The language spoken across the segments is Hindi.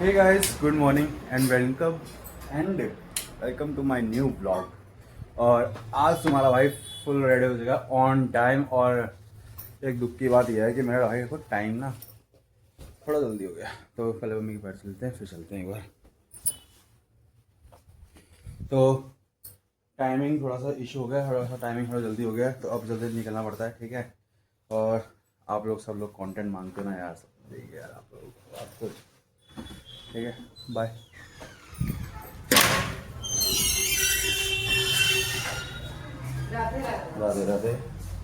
Hey guys, good morning and welcome to my new blog. और आज तुम्हारा भाई फुल रेडी हो जाएगा ऑन टाइम। और एक दुख की बात यह है कि मेरा भाई को टाइम ना थोड़ा जल्दी हो गया, तो पहले मम्मी के पास चलते हैं फिर चलते हैं एक बार। तो टाइमिंग थोड़ा सा इशू हो गया, थोड़ा सा टाइमिंग थोड़ा जल्दी हो गया, तो अब जल्दी निकलना पड़ता है। ठीक है। और आप लोग सब लोग कंटेंट मांगते हो ना यार, सब देखिए यार आप लोग आपको। ठीक है, बाय। राधे राधे।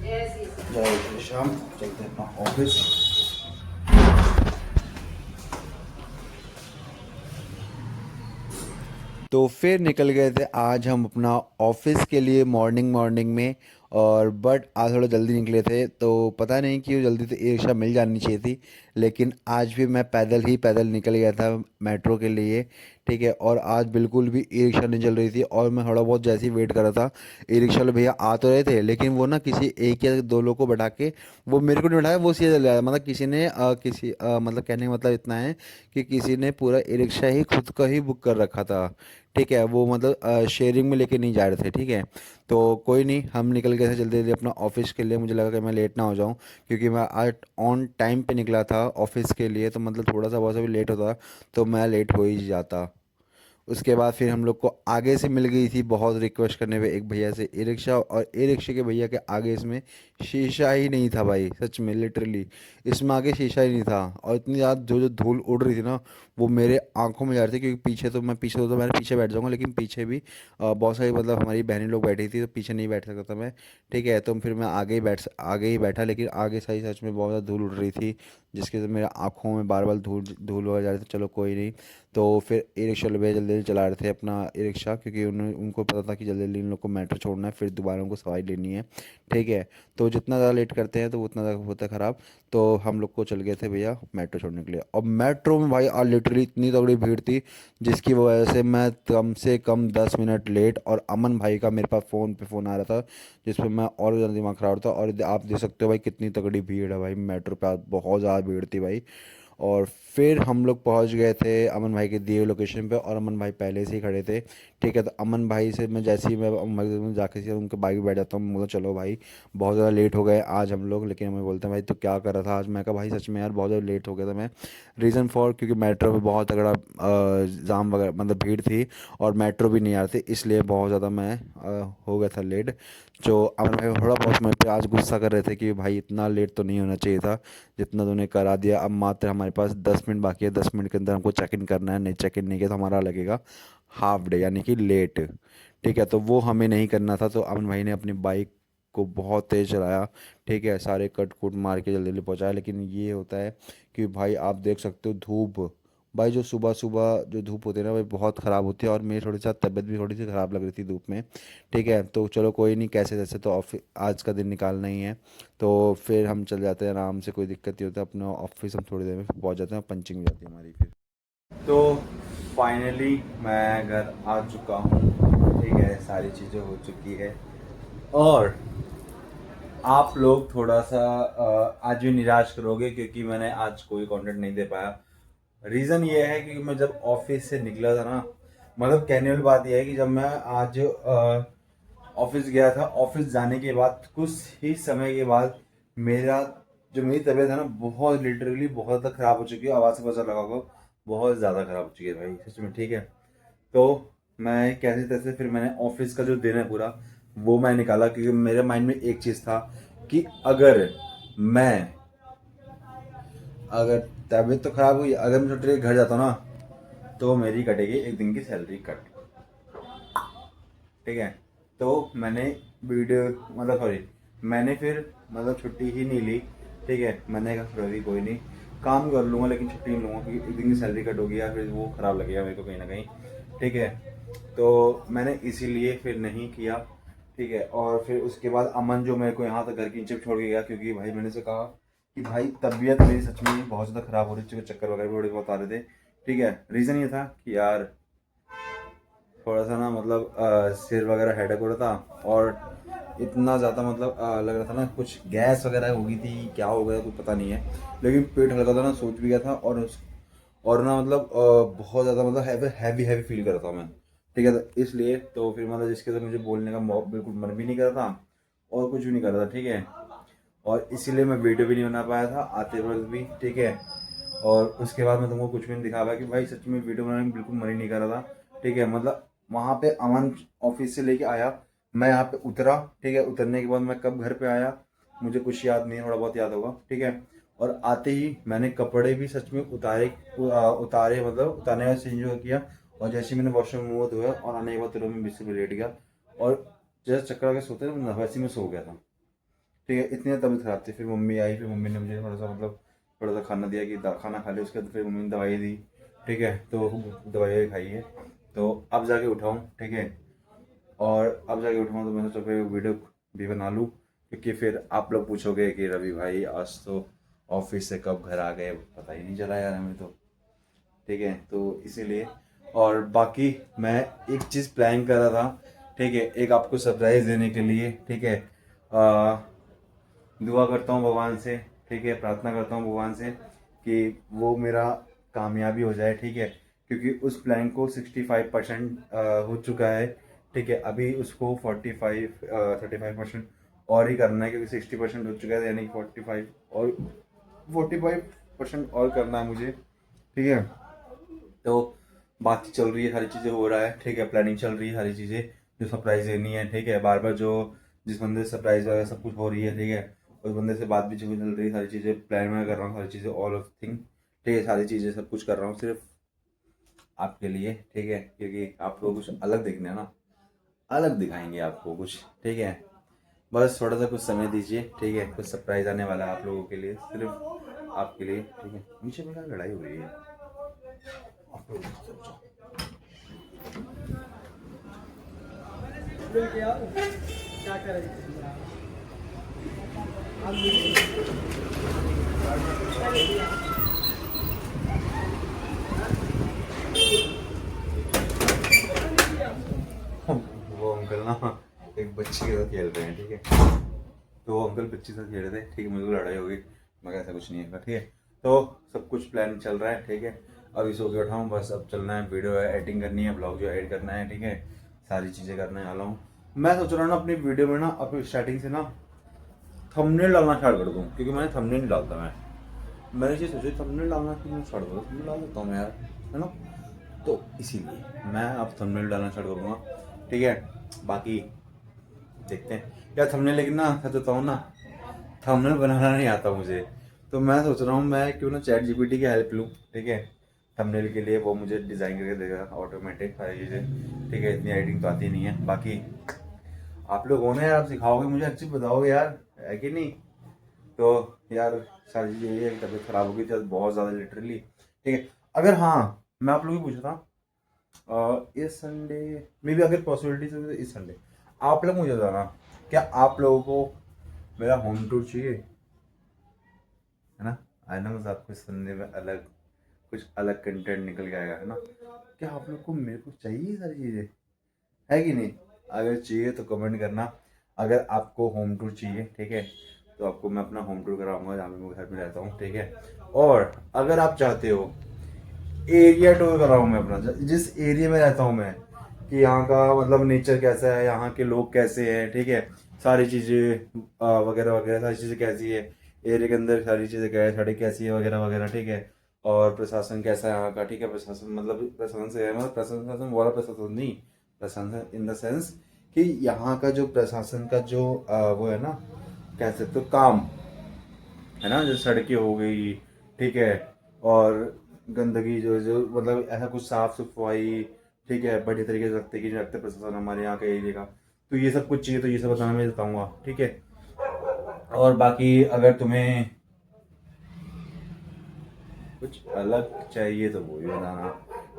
जय श्री श्याम। चलते हैं अपना ऑफिस। तो फिर निकल गए थे आज हम अपना ऑफिस के लिए मॉर्निंग मॉर्निंग में। और बट आज थोड़ा जल्दी निकले थे, तो पता नहीं क्यों जल्दी, तो ई रिक्शा मिल जानी चाहिए थी। लेकिन आज भी मैं पैदल निकल गया था मेट्रो के लिए। ठीक है। और आज बिल्कुल भी ई रिक्शा नहीं चल रही थी, और मैं थोड़ा बहुत जैसे ही वेट कर रहा था, ई रिक्शा वाले भैया आ तो रहे थे, लेकिन वो ना किसी एक या दो लोग को बैठा के, वो मेरे को नहीं बैठाया, वो सीधे चले आया। मतलब किसी ने मतलब कहने का मतलब इतना है कि किसी ने पूरा ई रिक्शा ही खुद का ही बुक कर रखा था। ठीक है। वो मतलब शेयरिंग में लेके नहीं जा रहे थे। ठीक है। तो कोई नहीं, हम निकल गए थे जल्दी जल्दी अपना ऑफिस के लिए। मुझे लगा कि मैं लेट ना हो जाऊं, क्योंकि मैं आज ऑन टाइम पे निकला था ऑफिस के लिए, तो मतलब थोड़ा सा बहुत सा भी लेट होता तो मैं लेट हो ही जाता। उसके बाद फिर हम लोग को आगे से मिल गई थी, बहुत रिक्वेस्ट करने पे, एक भैया से ई रिक्शा। और ई रिक्शे के भैया के आगे इसमें शीशा ही नहीं था भाई, सच में लिटरली इसमें आगे शीशा ही नहीं था। और इतनी ज़्यादा जो जो धूल उड़ रही थी ना, वो मेरे आंखों में जा रही थी, क्योंकि पीछे तो मैं पीछे तो मैं पीछे बैठ जाऊंगा, लेकिन पीछे भी बहुत सारी मतलब हमारी बहनें लोग बैठी थी, तो पीछे नहीं बैठ सकता था मैं। ठीक है। तो फिर मैं आगे ही बैठा, लेकिन आगे सही सच में बहुत ज़्यादा धूल उड़ रही थी, जिसके से मेरे आंखों में बार बार धूल धूल वगैरह जा रही थी। चलो कोई नहीं। तो फिर ई रिक्शा वाले भैया जल्दी जल्दी चला रहे थे अपना ई रिक्शा, क्योंकि उनको पता था कि जल्दी जल्दी इन लोग को मेट्रो छोड़ना है, फिर दोबारा उनको सवारी लेनी है। ठीक है। तो जितना ज़्यादा लेट करते हैं तो उतना ज़्यादा होता है ख़राब। तो हम लोग को चल गए थे भैया मेट्रो छोड़ने के लिए। और मेट्रो में भाई आज लिटरली इतनी तगड़ी भीड़ थी, जिसकी वजह से मैं कम से कम 10 मिनट लेट। और अमन भाई का मेरे पास फ़ोन आ रहा था, जिस पर मैं और ज़्यादा दिमाग ख़राब था। और आप देख सकते हो भाई कितनी तगड़ी भीड़ है भाई मेट्रो पे, आज बहुत ज़्यादा भीड़ थी भाई। और फिर हम लोग पहुंच गए थे अमन भाई के दिए हुए लोकेशन पे, और अमन भाई पहले से ही खड़े थे। ठीक है। तो अमन भाई से मैं जैसे ही मैं अमन भाई से जाके सीधे उनके बाइक पे बैठ जाता हूँ, मैं बोला चलो भाई बहुत ज़्यादा लेट हो गए आज हम लोग। लेकिन हमें बोलते हैं भाई तो क्या कर रहा था आज। मैं कहा भाई सच में यार बहुत ज़्यादा लेट हो गया था मैं। रीज़न फॉर, क्योंकि मेट्रो में बहुत तगड़ा जाम वगैरह मतलब भीड़ थी, और मेट्रो भी नहीं आ रही थी, इसलिए बहुत ज़्यादा मैं हो गया था लेट। जो अमन भाई थोड़ा बहुत मेरे पे आज गुस्सा कर रहे थे कि भाई इतना लेट तो नहीं होना चाहिए था जितना तूने करा दिया। अब मात्र हमारे पास 10 मिनट बाकी है, 10 मिनट के अंदर हमको चेक इन करना है, नहीं चेक इन नहीं किया तो हमारा लगेगा हाफ डे, यानी कि लेट। ठीक है। तो वो हमें नहीं करना था, तो अमन भाई ने अपनी बाइक को बहुत तेज़ चलाया। ठीक है। सारे कट कुट मार के जल्दी जल्दी पहुंचाया। लेकिन ये होता है कि भाई आप देख सकते हो धूप, भाई जो सुबह सुबह जो धूप होती है ना भाई बहुत ख़राब होती है, और मेरी थोड़ी सा तबीयत भी थोड़ी सी ख़राब लग रही थी धूप में। ठीक है। तो चलो कोई नहीं, कैसे जैसे तो ऑफिस आज का दिन निकालना ही है। तो फिर हम चल जाते हैं आराम से, कोई दिक्कत नहीं होता। अपना ऑफिस हम थोड़ी देर में पहुंच जाते हैं, पंचिंग हो जाती है हमारी फिर। तो फाइनली मैं घर आ चुका हूँ। ठीक है, सारी चीज़ें हो चुकी है। और आप लोग थोड़ा सा आज भी निराश करोगे, क्योंकि मैंने आज कोई कंटेंट नहीं दे पाया। रीज़न ये है कि मैं जब ऑफिस से निकला था ना, मतलब कहने वाली बात यह है कि जब मैं आज ऑफिस गया था, ऑफिस जाने के बाद कुछ ही समय के बाद मेरा जो मेरी तबीयत है ना बहुत लिटरली बहुत ज़्यादा ख़राब हो चुकी है। आवाज़ से पता लगा होगा, बहुत ज़्यादा ख़राब हो चुकी है भाई सच में। ठीक है। तो मैं कैसे तैसे फिर मैंने ऑफिस का जो दिन है पूरा वो मैं निकाला, क्योंकि मेरे माइंड में एक चीज़ था कि मैं अगर तबीयत तो ख़राब हुई, अगर मैं छुट्टी घर जाता हूँ ना, तो मेरी कटेगी एक दिन की सैलरी कट। ठीक है। तो मैंने वीडियो मतलब सॉरी मैंने फिर मतलब छुट्टी ही नहीं ली। ठीक है। मैंने कहा फिर कोई नहीं, काम कर लूँगा लेकिन छुट्टी नहीं लूँगा, क्योंकि एक दिन की सैलरी कट होगी या फिर वो ख़राब लगेगा मेरे को कहीं ना कहीं। ठीक है। तो मैंने इसीलिए फिर नहीं किया। ठीक है। और फिर उसके बाद अमन जो मेरे को यहाँ तक घर की नीचे छोड़ के गया, क्योंकि भाई मैंने से कहा कि भाई तबीयत मेरी सच में बहुत ज़्यादा ख़राब हो रही थी, चक्कर वगैरह भी बड़े बहुत आ रहे थे। ठीक है। रीज़न ये था कि यार थोड़ा सा ना मतलब सिर वगैरह हेडेक हो रहा था, और इतना ज़्यादा मतलब लग रहा था ना कुछ गैस वगैरह हो गई थी, क्या हो गया कुछ पता नहीं है। लेकिन पेट हल्का था ना, सोच भी गया था। और ना मतलब बहुत ज़्यादा मतलब हैवी हैवी फील कर रहा था मैं, ठीक है। तो इसलिए तो फिर मतलब जिसके साथ मुझे बोलने का बिल्कुल मन भी नहीं कर रहा था और कुछ भी नहीं कर रहा था, ठीक है। और इसीलिए मैं वीडियो भी नहीं बना पाया था आते वक्त भी, ठीक है। और उसके बाद मैं तुमको कुछ भी नहीं दिखा पाया कि भाई सच में वीडियो बनाने में बिल्कुल मन ही नहीं कर रहा था, ठीक है। मतलब वहाँ पे अमन ऑफिस से लेके आया, मैं यहाँ पे उतरा, ठीक है। उतरने के बाद मैं कब घर पे आया मुझे कुछ याद नहीं, थोड़ा बहुत याद होगा, ठीक है। और आते ही मैंने कपड़े भी सच में उतारे मतलब उतारने का चेंज किया। और जैसे ही मैंने वॉशरूम मुँह धोया और आने के बाद रूम में बिस्तर में लेट गया, और जैसे चक्कर आके सोते हैं ना वैसे में सो गया था, ठीक है। इतनी तबीयत खराब थी। फिर मम्मी आई, फिर मम्मी ने मुझे थोड़ा सा मतलब थोड़ा सा खाना दिया कि खाना खा ले। उसके बाद फिर मम्मी ने दवाई दी, ठीक है। तो दवाई खाई है, तो अब जाके उठाऊँ, ठीक है। और अब जाके उठाऊँ तो मैंने सोचा फिर वीडियो भी बना लूँ, क्योंकि फिर आप लोग पूछोगे कि रवि भाई आज तो ऑफिस से कब घर आ गए, पता ही नहीं चला यार हमें तो, ठीक है। तो इसीलिए और बाकी मैं एक चीज़ प्लान कर रहा था, ठीक है, एक आपको सरप्राइज़ देने के लिए, ठीक है। दुआ करता हूँ भगवान से, ठीक है, प्रार्थना करता हूँ भगवान से कि वो मेरा कामयाबी हो जाए, ठीक है। क्योंकि उस प्लान को 65% हो चुका है, ठीक है। अभी उसको 35 और ही करना है, क्योंकि 60% हो चुका है, यानी कि 45% और करना है मुझे, ठीक है। तो बातचीत चल रही है, सारी चीज़ें हो रहा है, ठीक है। प्लानिंग चल रही है, सारी चीज़ें जो सरप्राइज देनी है, ठीक है। बार बार जो जिस बंदे से सरप्राइज वगैरह सब कुछ हो रही है, ठीक है। उस बंदे से बात भी चल रही है, सारी चीज़ें प्लान मैं कर रहा हूँ, सारी चीज़ें ऑल ऑफ थिंग, ठीक है। सारी चीज़ें सब कुछ कर रहा हूँ सिर्फ आपके लिए, ठीक है। क्योंकि आपको कुछ अलग देखना है ना, अलग दिखाएंगे आपको कुछ, ठीक है। बस थोड़ा सा कुछ समय दीजिए, ठीक है। कुछ सरप्राइज आने वाला है आप लोगों के लिए, सिर्फ आपके लिए, ठीक है। नीचे मेरा लड़ाई हो रही है, आप लोग चल जाओ। क्या करेंगे। वो अंकल ना एक बच्ची के साथ खेल रहे हैं, ठीक है। तो वो अंकल बच्ची के साथ खेल रहे थे, ठीक है। मुझे को लड़ाई हो गई, मगर ऐसा कुछ नहीं है, ठीक है। तो सब कुछ प्लान चल रहा है, ठीक है। अभी सो के उठा हूँ, बस अब चलना है, वीडियो एडिटिंग करनी है, ब्लॉग जो एडिट करना है, ठीक है। सारी चीज़ें करने वाला हूँ। मैं सोच रहा हूँ ना अपनी वीडियो में ना अपनी स्टार्टिंग से ना थंबनेल डालना स्टार्ट कर दूँ, क्योंकि मैंने थंबनेल नहीं डालता। मैंने चीज़ सोची थंबनेल डालना कि मैं स्टार्ट करूँ, थंबनेल डाल देता हूँ मैं यार, है ना। तो इसीलिए मैं अब थंबनेल डालना स्टार्ट करूँगा, ठीक है। बाकी देखते हैं यार थंबनेल, लेकिन ना सच बताऊँ ना थंबनेल बनाना नहीं आता मुझे। तो मैं सोच रहा हूँ मैं क्यों ना चैट जीपीटी की हेल्प लूँ, ठीक है। थंबनेल के लिए वो मुझे डिज़ाइन करके देगा ऑटोमेटिक सारी चीज़ें, ठीक है। इतनी एडिटिंग तो आती नहीं है। बाकी आप लोग हो ना यार, आप सिखाओगे मुझे, अच्छी बताओगे यार, है कि नहीं। तो यार सारी चीज़ें ये है कि तबीयत खराब हो गई थी बहुत ज़्यादा लिटरली, ठीक है। अगर हाँ मैं आप लोग को पूछ रहा था इस संडे मे भी अगर पॉसिबिलिटी है तो इस संडे आप लोग मुझे बताना, क्या आप लोगों को मेरा होम टूर चाहिए, है ना। आई नो बस आपको सुनने में अलग कुछ अलग कंटेंट निकल के आएगा, है ना। क्या आप लोग को मेरे को चाहिए ये सारी चीज़ें, है कि नहीं। अगर चाहिए तो कमेंट करना। अगर आपको होम टूर चाहिए, ठीक है, तो आपको मैं अपना होम टूर कराऊंगा जहाँ पे मैं घर में रहता हूँ, ठीक है। और अगर आप चाहते हो एरिया टूर कराऊँ मैं अपना, जिस एरिया में रहता हूँ मैं, कि यहाँ का मतलब नेचर कैसा है, यहाँ के लोग कैसे हैं, ठीक है। सारी चीज़ें वगैरह वगैरह सारी चीज़ें कैसी है, एरिया के अंदर सारी चीज़ें क्या है, सड़क कैसी है वगैरह वगैरह, ठीक है। और प्रशासन कैसा है यहाँ का, ठीक है। प्रशासन मतलब प्रशासन से है मतलब प्रशासन वाला प्रशासन नहीं, प्रशासन इन द सेंस कि यहाँ का जो प्रशासन का जो वो है ना, कह सकते हो काम, है ना। जैसे सड़कें हो गई, ठीक है। और गंदगी जो जो मतलब ऐसा कुछ साफ सफाई, ठीक है, बढ़िया तरीके से रखते कि नहीं रखते प्रशासन हमारे यहाँ का एरिया का। तो ये सब कुछ चाहिए तो ये सब बताना मैं बताऊँगा, ठीक है। और बाकी अगर तुम्हें कुछ अलग चाहिए तो वो भी बताना,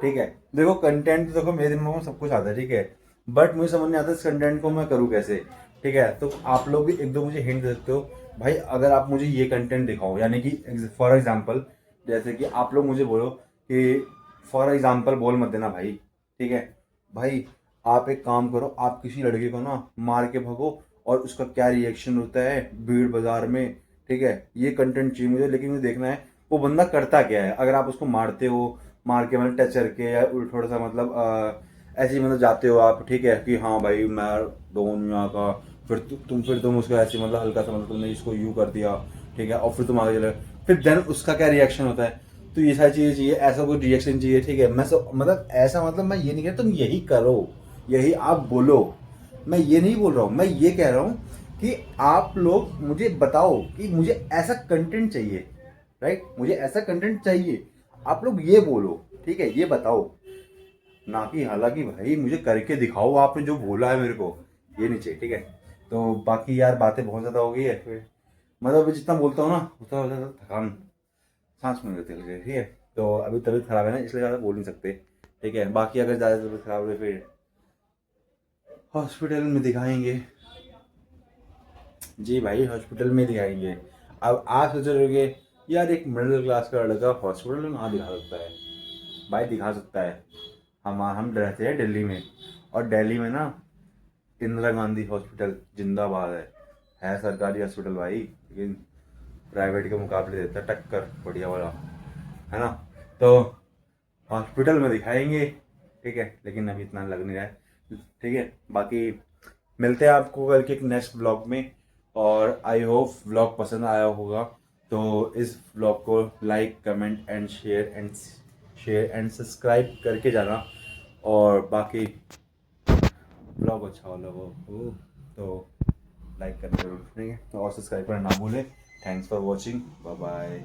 ठीक है। देखो कंटेंट देखो मेरे दिमाग में सब कुछ आता है, ठीक है। बट मुझे समझ नहीं आता इस कंटेंट को मैं करूँ कैसे, ठीक है। तो आप लोग भी एक दो मुझे हिंट दे सकते हो भाई, अगर आप मुझे ये कंटेंट दिखाओ, यानी कि फॉर एग्जाम्पल जैसे कि आप लोग मुझे बोलो कि फॉर एग्जाम्पल बोल मत देना भाई, ठीक है। भाई आप एक काम करो, आप किसी लड़के को ना मार के भगो और उसका क्या रिएक्शन होता है भीड़ बाजार में, ठीक है। ये कंटेंट चाहिए मुझे, लेकिन मुझे देखना है वो बंदा करता क्या है। अगर आप उसको मारते हो, मार के मतलब टच करके या थोड़ा सा मतलब ऐसे ही मतलब जाते हो आप, ठीक है कि हाँ भाई मैं डोन यहाँ का, फिर तुम उसको ऐसे मतलब हल्का सा मतलब तुमने इसको यू कर दिया, ठीक है, और फिर तुम आगे चले, फिर देन उसका क्या रिएक्शन होता है। तो ये सारी चीज़ें चाहिए, ऐसा कोई रिएक्शन चाहिए, ठीक है। मैं सब मतलब ऐसा मतलब मैं ये नहीं कह रहा तुम यही करो, यही आप बोलो, मैं ये नहीं बोल रहा हूँ। मैं ये कह रहा हूँ कि आप लोग मुझे बताओ कि मुझे ऐसा कंटेंट चाहिए, राइट, मुझे ऐसा कंटेंट चाहिए, आप लोग ये बोलो, ठीक है, ये बताओ। ना कि हालांकि भाई मुझे करके दिखाओ आपने जो बोला है मेरे को, ये नहीं चाहिए, ठीक है। तो बाकी यार बातें बहुत ज़्यादा हो गई है, फिर मतलब अभी जितना बोलता हूँ ना उतना हो जाता थकान, सांस में लेते हैं, ठीक है। तो अभी तबीयत खराब है ना, इसलिए ज़्यादा बोल नहीं सकते, ठीक है। बाकी अगर ज़्यादा तबीयत खराब हुई फिर हॉस्पिटल में दिखाएंगे। जी भाई, हॉस्पिटल में दिखाएंगे। अब आप सोच रहे होगे यार एक मिडिल क्लास का लड़का हॉस्पिटल में कहाँ दिखा सकता है। भाई दिखा सकता है। हम रहते हैं दिल्ली में, और दिल्ली में ना इंदिरा गांधी हॉस्पिटल जिंदाबाद है सरकारी हॉस्पिटल भाई, लेकिन प्राइवेट के मुकाबले देता है टक्कर बढ़िया वाला, है ना। तो हॉस्पिटल में दिखाएंगे, ठीक है, लेकिन अभी इतना लग नहीं रहा है, ठीक है। बाकी मिलते हैं आपको कल के एक नेक्स्ट ब्लॉग में, और आई होप ब्लॉग पसंद आया होगा। तो इस ब्लॉग को like comment and share and subscribe करके जाना, और बाकी ब्लॉग अच्छा वाला हो तो लाइक करना जरूर, ठीक है, और सब्सक्राइब करना ना भूलें। Thanks for watching, bye bye.